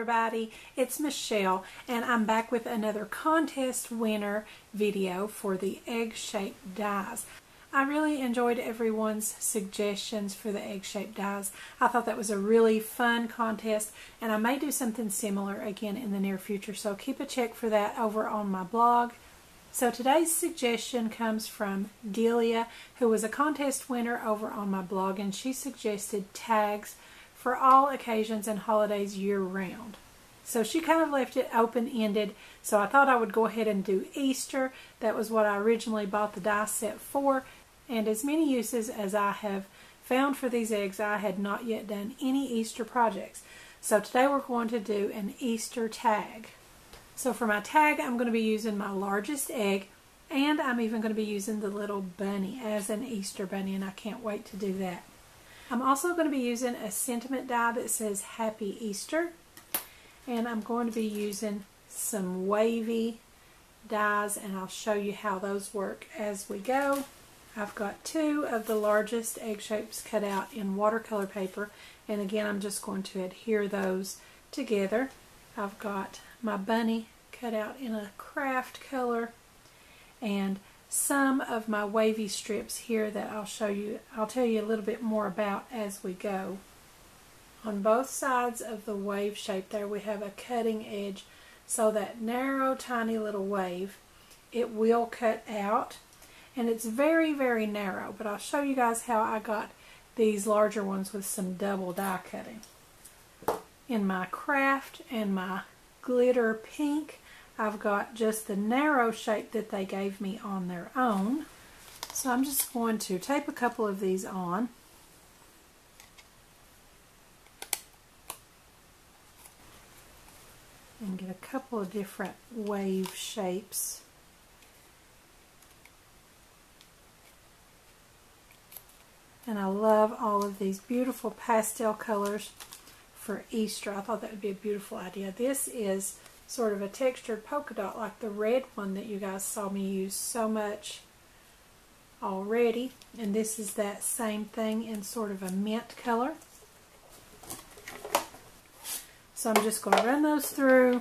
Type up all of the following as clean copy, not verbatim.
everybody, it's Michelle and I'm back with another contest winner video for the egg-shaped dies. I really enjoyed everyone's suggestions for the egg-shaped dies. I thought that was a really fun contest and I may do something similar again in the near future, so keep a check for that over on my blog. So today's suggestion comes from Delia, who was a contest winner over on my blog, and she suggested tags for all occasions and holidays year-round. So she kind of left it open-ended, so I thought I would go ahead and do Easter. That was what I originally bought the die set for, and as many uses as I have found for these eggs, I had not yet done any Easter projects. So today we're going to do an Easter tag. So for my tag, I'm going to be using my largest egg, and I'm even going to be using the little bunny as an Easter bunny, and I can't wait to do that. I'm also going to be using a sentiment die that says Happy Easter, and I'm going to be using some wavy dies, and I'll show you how those work as we go. I've got 2 of the largest egg shapes cut out in watercolor paper, and again I'm just going to adhere those together. I've got my bunny cut out in a craft color and some of my wavy strips here that I'll tell you a little bit more about as we go. On both sides of the wave shape there we have a cutting edge, so that narrow tiny little wave, it will cut out, and it's very, very narrow, but I'll show you guys how I got these larger ones with some double die cutting. In my craft and my glitter pink, I've got just the narrow shape that they gave me on their own. So I'm just going to tape a couple of these on. And get a couple of different wave shapes. And I love all of these beautiful pastel colors for Easter. I thought that would be a beautiful idea. This is sort of a textured polka dot like the red one that you guys saw me use so much already. And this is that same thing in sort of a mint color. So I'm just going to run those through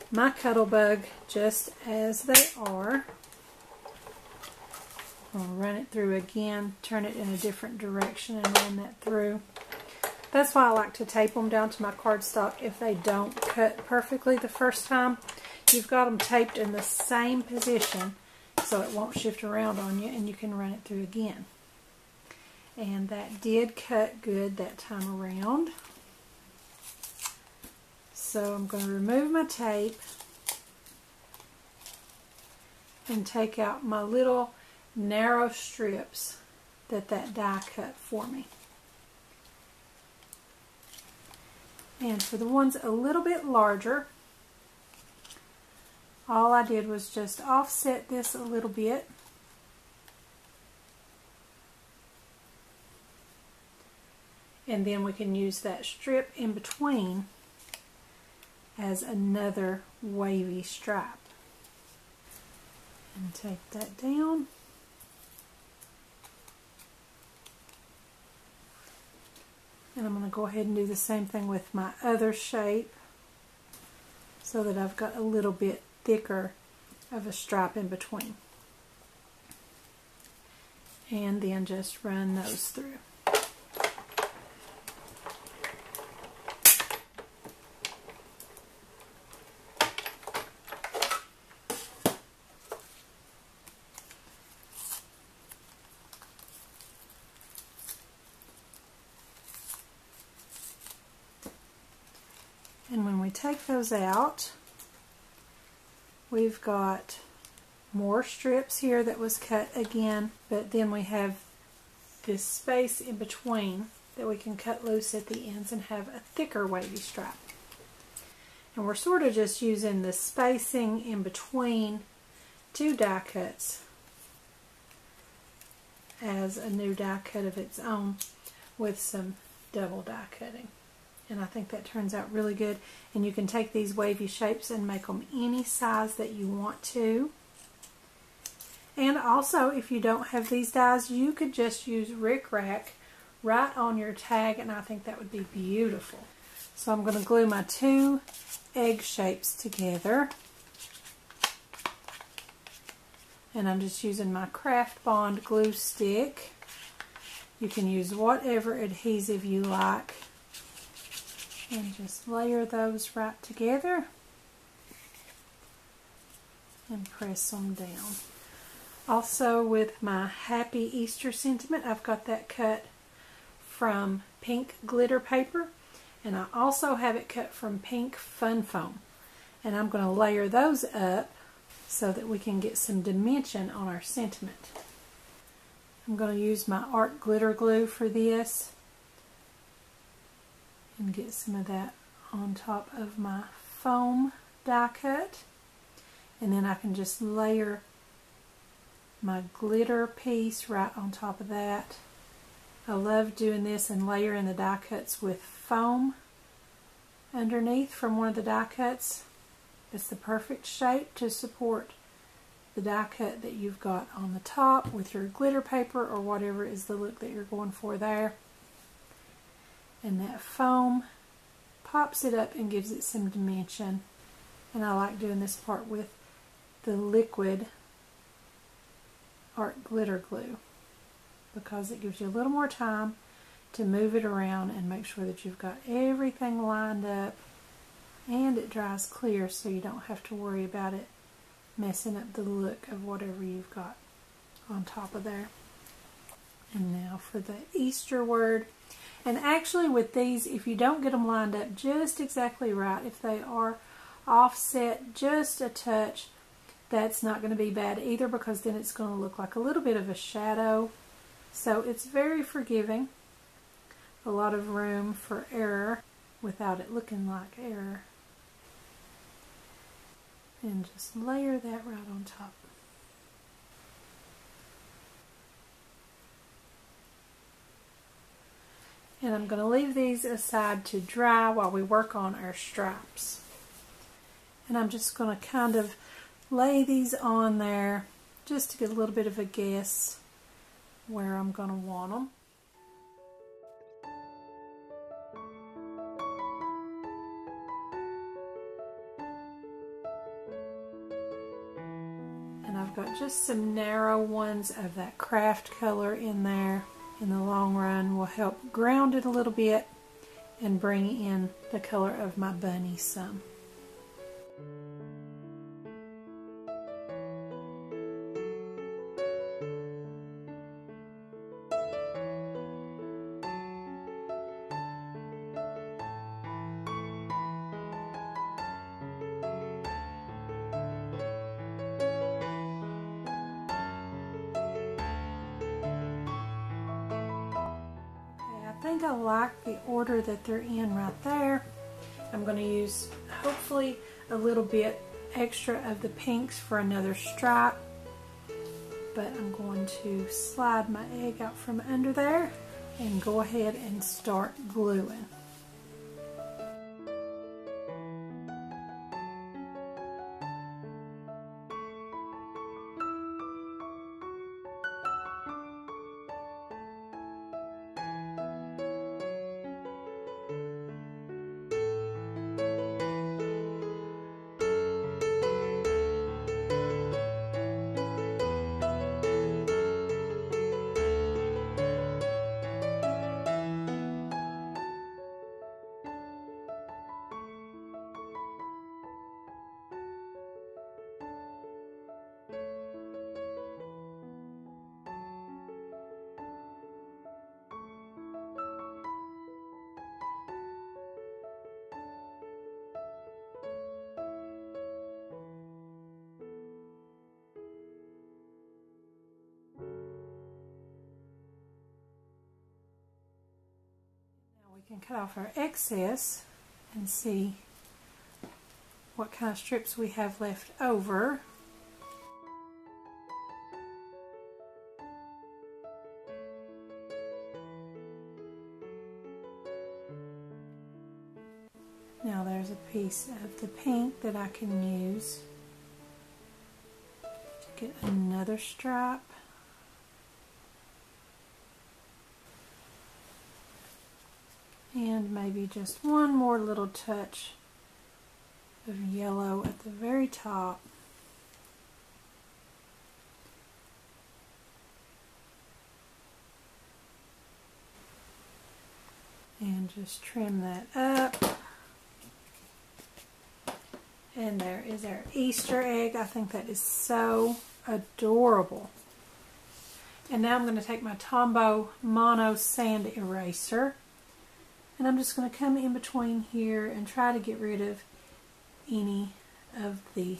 my Cuttlebug just as they are. I'll run it through again, turn it in a different direction and run that through. That's why I like to tape them down to my cardstock if they don't cut perfectly the first time. You've got them taped in the same position so it won't shift around on you, and you can run it through again. And that did cut good that time around. So I'm going to remove my tape and take out my little narrow strips that die cut for me. And for the ones a little bit larger, all I did was just offset this a little bit. And then we can use that strip in between as another wavy stripe. And take that down. And I'm going to go ahead and do the same thing with my other shape so that I've got a little bit thicker of a stripe in between. And then just run those through. And when we take those out, we've got more strips here that was cut again, but then we have this space in between that we can cut loose at the ends and have a thicker wavy stripe. And we're sort of just using the spacing in between 2 die cuts as a new die cut of its own with some double die cutting. And I think that turns out really good. And you can take these wavy shapes and make them any size that you want to. And also, if you don't have these dies, you could just use Rick Rack right on your tag, and I think that would be beautiful. So I'm going to glue my two egg shapes together. And I'm just using my Craft Bond glue stick. You can use whatever adhesive you like. And just layer those right together. And press them down. Also with my Happy Easter sentiment, I've got that cut from pink glitter paper. And I also have it cut from pink fun foam. And I'm going to layer those up so that we can get some dimension on our sentiment. I'm going to use my art glitter glue for this and get some of that on top of my foam die cut. And then I can just layer my glitter piece right on top of that. I love doing this and layering the die cuts with foam underneath from one of the die cuts. It's the perfect shape to support the die cut that you've got on the top with your glitter paper or whatever is the look that you're going for there. And that foam pops it up and gives it some dimension. And I like doing this part with the liquid art glitter glue because it gives you a little more time to move it around and make sure that you've got everything lined up. And it dries clear so you don't have to worry about it messing up the look of whatever you've got on top of there. And now for the Easter word. And actually with these, if you don't get them lined up just exactly right, if they are offset just a touch, that's not going to be bad either because then it's going to look like a little bit of a shadow. So it's very forgiving. A lot of room for error without it looking like error. And just layer that right on top. And I'm going to leave these aside to dry while we work on our stripes. And I'm just going to kind of lay these on there just to get a little bit of a guess where I'm going to want them. And I've got just some narrow ones of that craft color in there. In the long run will help ground it a little bit and bring in the color of my bunny some. I think I like the order that they're in right there. I'm going to use hopefully a little bit extra of the pinks for another stripe, but I'm going to slide my egg out from under there and go ahead and start gluing. We can cut off our excess and see what kind of strips we have left over. Now there's a piece of the pink that I can use to get another stripe. And maybe just one more little touch of yellow at the very top. And just trim that up. And there is our Easter egg. I think that is so adorable. And now I'm going to take my Tombow Mono Sand Eraser. And I'm just going to come in between here and try to get rid of any of the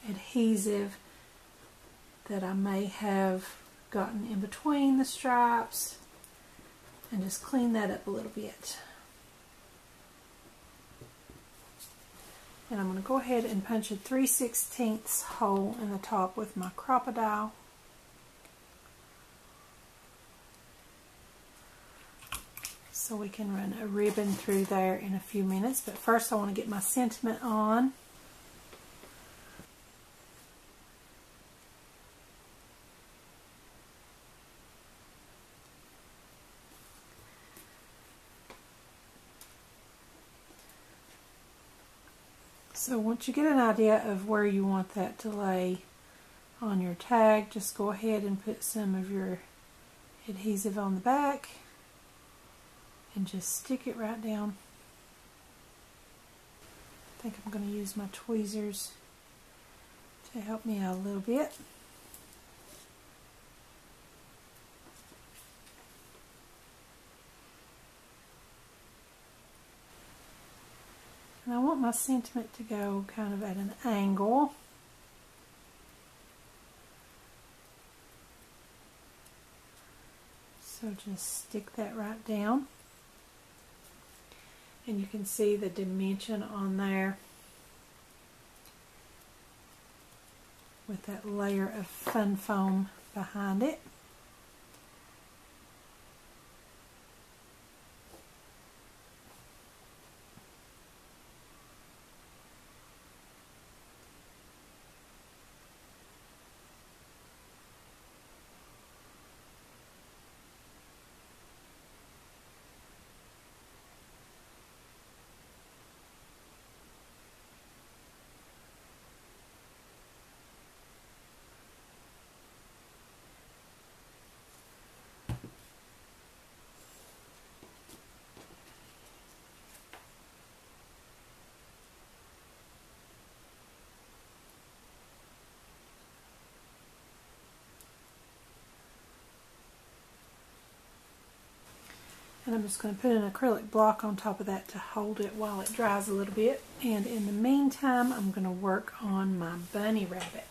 adhesive that I may have gotten in between the stripes. And just clean that up a little bit. And I'm going to go ahead and punch a 3/16 hole in the top with my Crocodile. So we can run a ribbon through there in a few minutes. But first I want to get my sentiment on. So once you get an idea of where you want that to lay on your tag, just go ahead and put some of your adhesive on the back and just stick it right down. I think I'm going to use my tweezers to help me out a little bit. And I want my sentiment to go kind of at an angle. So just stick that right down. And you can see the dimension on there with that layer of fun foam behind it. And I'm just going to put an acrylic block on top of that to hold it while it dries a little bit. And in the meantime, I'm going to work on my bunny rabbit.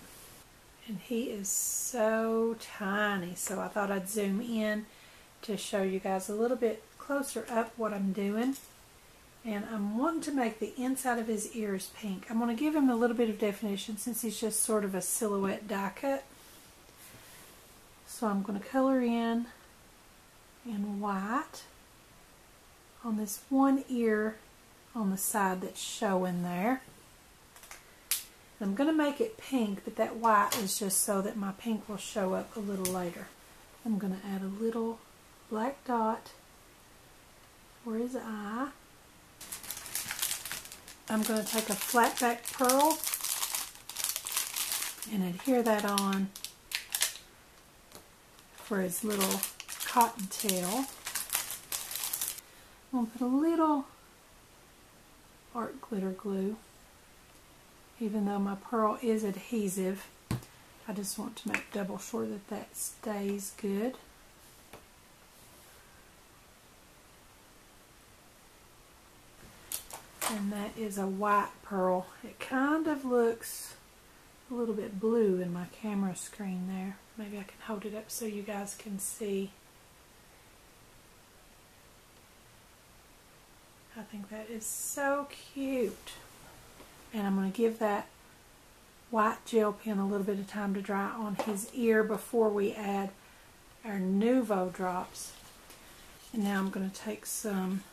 And he is so tiny, so I thought I'd zoom in to show you guys a little bit closer up what I'm doing. And I'm wanting to make the inside of his ears pink. I'm going to give him a little bit of definition since he's just sort of a silhouette die cut. So I'm going to color in white on this one ear on the side that's showing there. I'm going to make it pink, but that white is just so that my pink will show up a little later. I'm going to add a little black dot for his eye. I'm going to take a flat back pearl and adhere that on for his little cottontail. I'm going to put a little art glitter glue. Even though my pearl is adhesive, I just want to make double sure that that stays good. And that is a white pearl. It kind of looks a little bit blue in my camera screen there. Maybe I can hold it up so you guys can see. I think that is so cute. And I'm going to give that white gel pen a little bit of time to dry on his ear before we add our Nuvo drops. And now I'm going to take some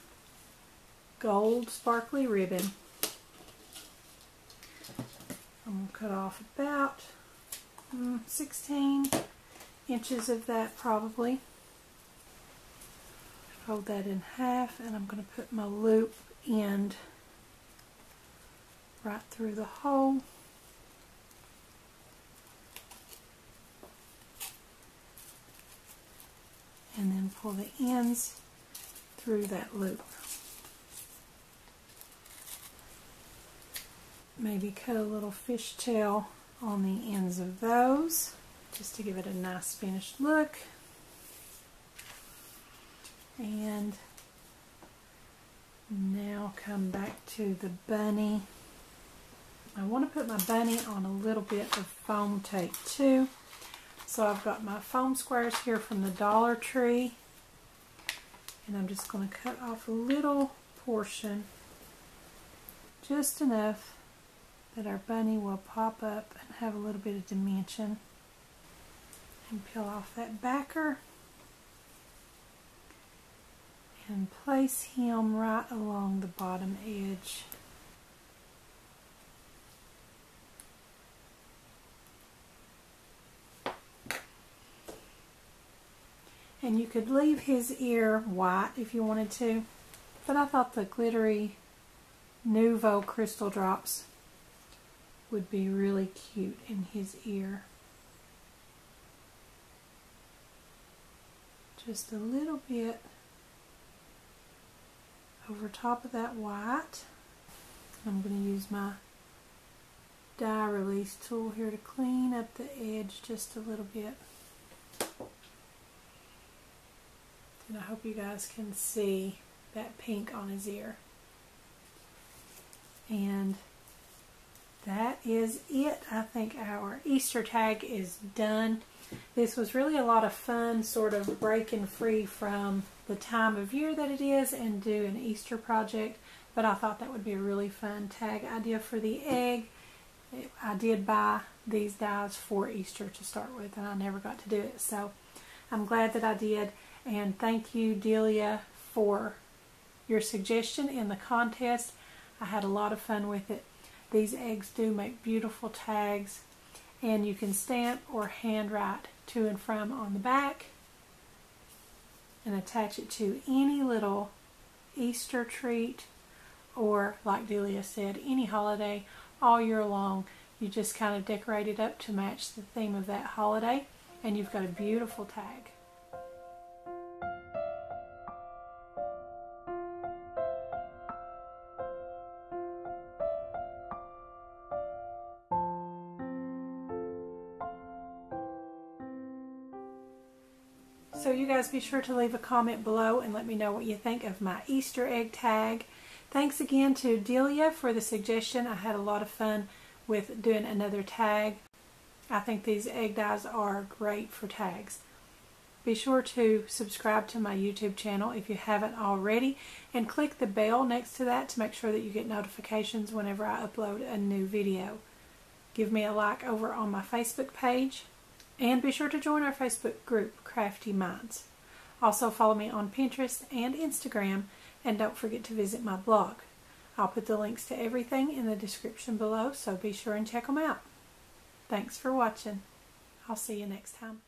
gold sparkly ribbon. I'm going to cut off about 16 inches of that probably. Fold that in half, and I'm going to put my loop end right through the hole. And then pull the ends through that loop. Maybe cut a little fishtail on the ends of those just to give it a nice finished look. And now come back to the bunny. I want to put my bunny on a little bit of foam tape too. So I've got my foam squares here from the Dollar Tree, and I'm just going to cut off a little portion, just enough that our bunny will pop up and have a little bit of dimension, and peel off that backer and place him right along the bottom edge. And you could leave his ear white if you wanted to, but I thought the glittery Nuvo crystal drops would be really cute in his ear. Just a little bit over top of that white. I'm going to use my die release tool here to clean up the edge just a little bit. And I hope you guys can see that pink on his ear. And that is it. I think our Easter tag is done. This was really a lot of fun, sort of breaking free from the time of year that it is and do an Easter project. But I thought that would be a really fun tag idea for the egg. I did buy these dies for Easter to start with, and I never got to do it. So I'm glad that I did. And thank you, Delia, for your suggestion in the contest. I had a lot of fun with it. These eggs do make beautiful tags, and you can stamp or handwrite to and from on the back and attach it to any little Easter treat, or like Delia said, any holiday all year long. You just kind of decorate it up to match the theme of that holiday, and you've got a beautiful tag. So you guys be sure to leave a comment below and let me know what you think of my Easter egg tag. Thanks again to Delia for the suggestion. I had a lot of fun with doing another tag. I think these egg dies are great for tags. Be sure to subscribe to my YouTube channel if you haven't already, and click the bell next to that to make sure that you get notifications whenever I upload a new video. Give me a like over on my Facebook page. And be sure to join our Facebook group, Craftie Minds. Also follow me on Pinterest and Instagram, and don't forget to visit my blog. I'll put the links to everything in the description below, so be sure and check them out. Thanks for watching. I'll see you next time.